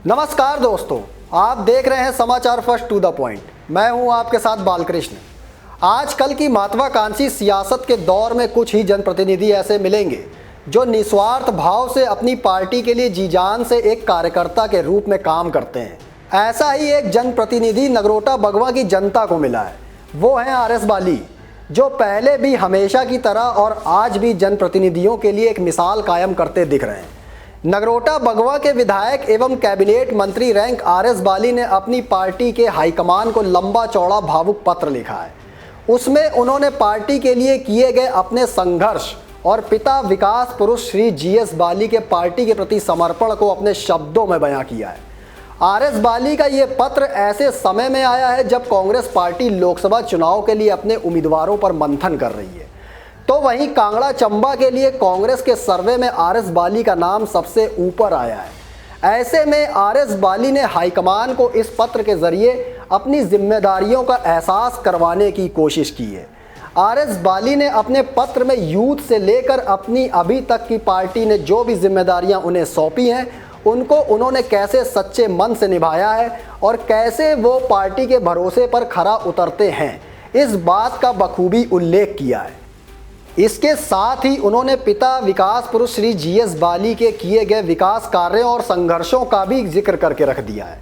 नमस्कार दोस्तों, आप देख रहे हैं समाचार फर्स्ट टू द पॉइंट। मैं हूं आपके साथ बालकृष्ण। आजकल की महत्वाकांक्षी सियासत के दौर में कुछ ही जनप्रतिनिधि ऐसे मिलेंगे जो निस्वार्थ भाव से अपनी पार्टी के लिए जी जान से एक कार्यकर्ता के रूप में काम करते हैं। ऐसा ही एक जनप्रतिनिधि नगरोटा बगवा की जनता को मिला है। वो है आरएस बाली, जो पहले भी हमेशा की तरह और आज भी जनप्रतिनिधियों के लिए एक मिसाल कायम करते दिख रहे हैं। नगरोटा बगवा के विधायक एवं कैबिनेट मंत्री रैंक आरएस बाली ने अपनी पार्टी के हाईकमान को लंबा चौड़ा भावुक पत्र लिखा है। उसमें उन्होंने पार्टी के लिए किए गए अपने संघर्ष और पिता विकास पुरुष श्री जीएस बाली के पार्टी के प्रति समर्पण को अपने शब्दों में बयां किया है। आरएस बाली का ये पत्र ऐसे समय में आया है जब कांग्रेस पार्टी लोकसभा चुनाव के लिए अपने उम्मीदवारों पर मंथन कर रही है। तो वहीं कांगड़ा चंबा के लिए कांग्रेस के सर्वे में आरएस बाली का नाम सबसे ऊपर आया है। ऐसे में आरएस बाली ने हाईकमान को इस पत्र के जरिए अपनी जिम्मेदारियों का एहसास करवाने की कोशिश की है। आरएस बाली ने अपने पत्र में यूथ से लेकर अपनी अभी तक की पार्टी ने जो भी जिम्मेदारियां उन्हें सौंपी हैं, उनको उन्होंने कैसे सच्चे मन से निभाया है और कैसे वो पार्टी के भरोसे पर खरा उतरते हैं, इस बात का बखूबी उल्लेख किया है। इसके साथ ही उन्होंने पिता विकास पुरुष श्री जीएस बाली के किए गए विकास कार्यों और संघर्षों का भी जिक्र करके रख दिया है।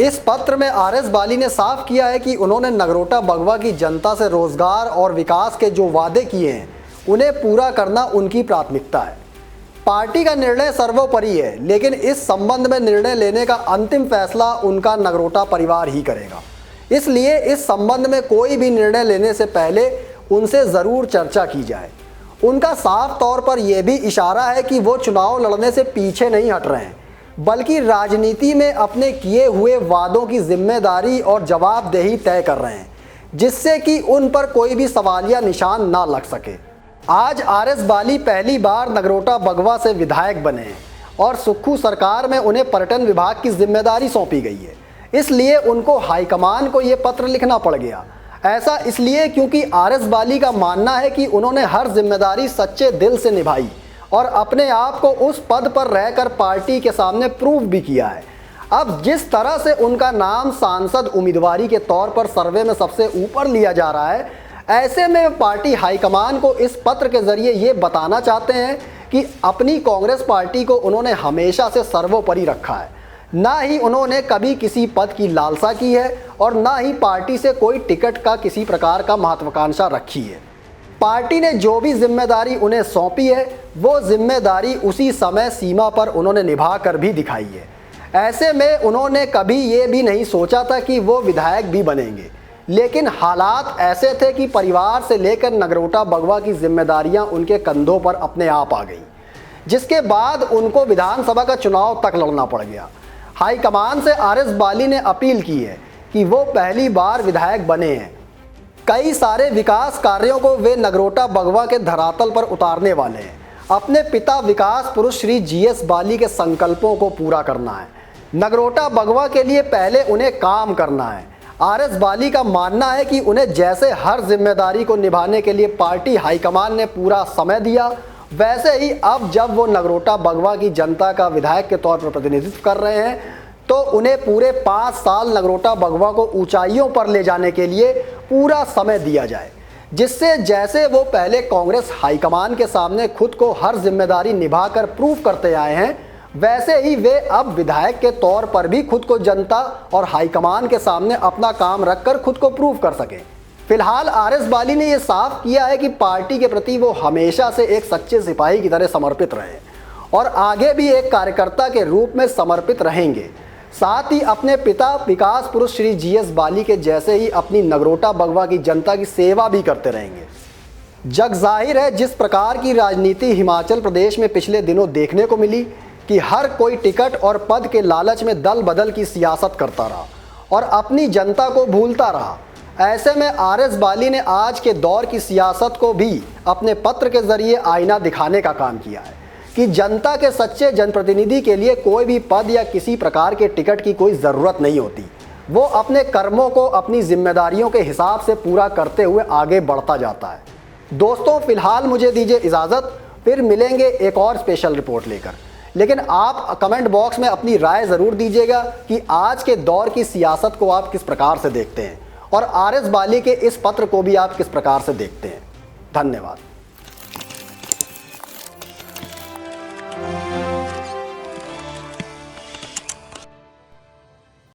इस पत्र में आरएस बाली ने साफ किया है कि उन्होंने नगरोटा बगवा की जनता से रोजगार और विकास के जो वादे किए हैं, उन्हें पूरा करना उनकी प्राथमिकता है। पार्टी का निर्णय सर्वोपरि है, लेकिन इस संबंध में निर्णय लेने का अंतिम फैसला उनका नगरोटा परिवार ही करेगा। इसलिए इस संबंध में कोई भी निर्णय लेने से पहले उनसे ज़रूर चर्चा की जाए। उनका साफ तौर पर यह भी इशारा है कि वो चुनाव लड़ने से पीछे नहीं हट रहे हैं, बल्कि राजनीति में अपने किए हुए वादों की जिम्मेदारी और जवाबदेही तय कर रहे हैं, जिससे कि उन पर कोई भी सवालिया निशान ना लग सके। आज आरएस बाली पहली बार नगरोटा बगवा से विधायक बने हैं और सुक्खू सरकार में उन्हें पर्यटन विभाग की जिम्मेदारी सौंपी गई है। इसलिए उनको हाईकमान को ये पत्र लिखना पड़ गया। ऐसा इसलिए क्योंकि आरएस बाली का मानना है कि उन्होंने हर जिम्मेदारी सच्चे दिल से निभाई और अपने आप को उस पद पर रहकर पार्टी के सामने प्रूव भी किया है। अब जिस तरह से उनका नाम सांसद उम्मीदवारी के तौर पर सर्वे में सबसे ऊपर लिया जा रहा है, ऐसे में पार्टी हाईकमान को इस पत्र के जरिए ये बताना चाहते हैं कि अपनी कांग्रेस पार्टी को उन्होंने हमेशा से सर्वोपरि रखा है। ना ही उन्होंने कभी किसी पद की लालसा की है और ना ही पार्टी से कोई टिकट का किसी प्रकार का महत्वाकांक्षा रखी है। पार्टी ने जो भी जिम्मेदारी उन्हें सौंपी है, वो जिम्मेदारी उसी समय सीमा पर उन्होंने निभा कर भी दिखाई है। ऐसे में उन्होंने कभी ये भी नहीं सोचा था कि वो विधायक भी बनेंगे, लेकिन हालात ऐसे थे कि परिवार से लेकर नगरोटा बगवा की जिम्मेदारियां उनके कंधों पर अपने आप आ गई, जिसके बाद उनको विधानसभा का चुनाव तक लड़ना पड़ गया। हाईकमान से आरएस बाली ने अपील की है कि वो पहली बार विधायक बने हैं। कई सारे विकास कार्यों को वे नगरोटा बगवा के धरातल पर उतारने वाले हैं। अपने पिता विकास पुरुष श्री जीएस बाली के संकल्पों को पूरा करना है। नगरोटा बगवा के लिए पहले उन्हें काम करना है। आरएस बाली का मानना है कि उन्हें जैसे हर जिम्मेदारी को निभाने के लिए पार्टी हाईकमान ने पूरा समय दिया, वैसे ही अब जब वो नगरोटा बगवा की जनता का विधायक के तौर पर प्रतिनिधित्व कर रहे हैं, तो उन्हें पूरे 5 साल नगरोटा बगवा को ऊंचाइयों पर ले जाने के लिए पूरा समय दिया जाए, जिससे जैसे वो पहले कांग्रेस हाईकमान के सामने खुद को हर जिम्मेदारी निभाकर प्रूव करते आए हैं, वैसे ही वे अब विधायक के तौर पर भी खुद को जनता और हाईकमान के सामने अपना काम रखकर खुद को प्रूव कर सकें। फिलहाल आरएस बाली ने यह साफ किया है कि पार्टी के प्रति वो हमेशा से एक सच्चे सिपाही की तरह समर्पित रहे और आगे भी एक कार्यकर्ता के रूप में समर्पित रहेंगे। साथ ही अपने पिता विकास पुरुष श्री जीएस बाली के जैसे ही अपनी नगरोटा बगवा की जनता की सेवा भी करते रहेंगे। जग जाहिर है, जिस प्रकार की राजनीति हिमाचल प्रदेश में पिछले दिनों देखने को मिली कि हर कोई टिकट और पद के लालच में दल बदल की सियासत करता रहा और अपनी जनता को भूलता रहा। ऐसे में आरएस बाली ने आज के दौर की सियासत को भी अपने पत्र के जरिए आईना दिखाने का काम किया है कि जनता के सच्चे जनप्रतिनिधि के लिए कोई भी पद या किसी प्रकार के टिकट की कोई ज़रूरत नहीं होती। वो अपने कर्मों को अपनी जिम्मेदारियों के हिसाब से पूरा करते हुए आगे बढ़ता जाता है। दोस्तों, फिलहाल मुझे दीजिए इजाज़त, फिर मिलेंगे एक और स्पेशल रिपोर्ट लेकर। लेकिन आप कमेंट बॉक्स में अपनी राय ज़रूर दीजिएगा कि आज के दौर की सियासत को आप किस प्रकार से देखते हैं और आर एस बाली के इस पत्र को भी आप किस प्रकार से देखते हैं। धन्यवाद।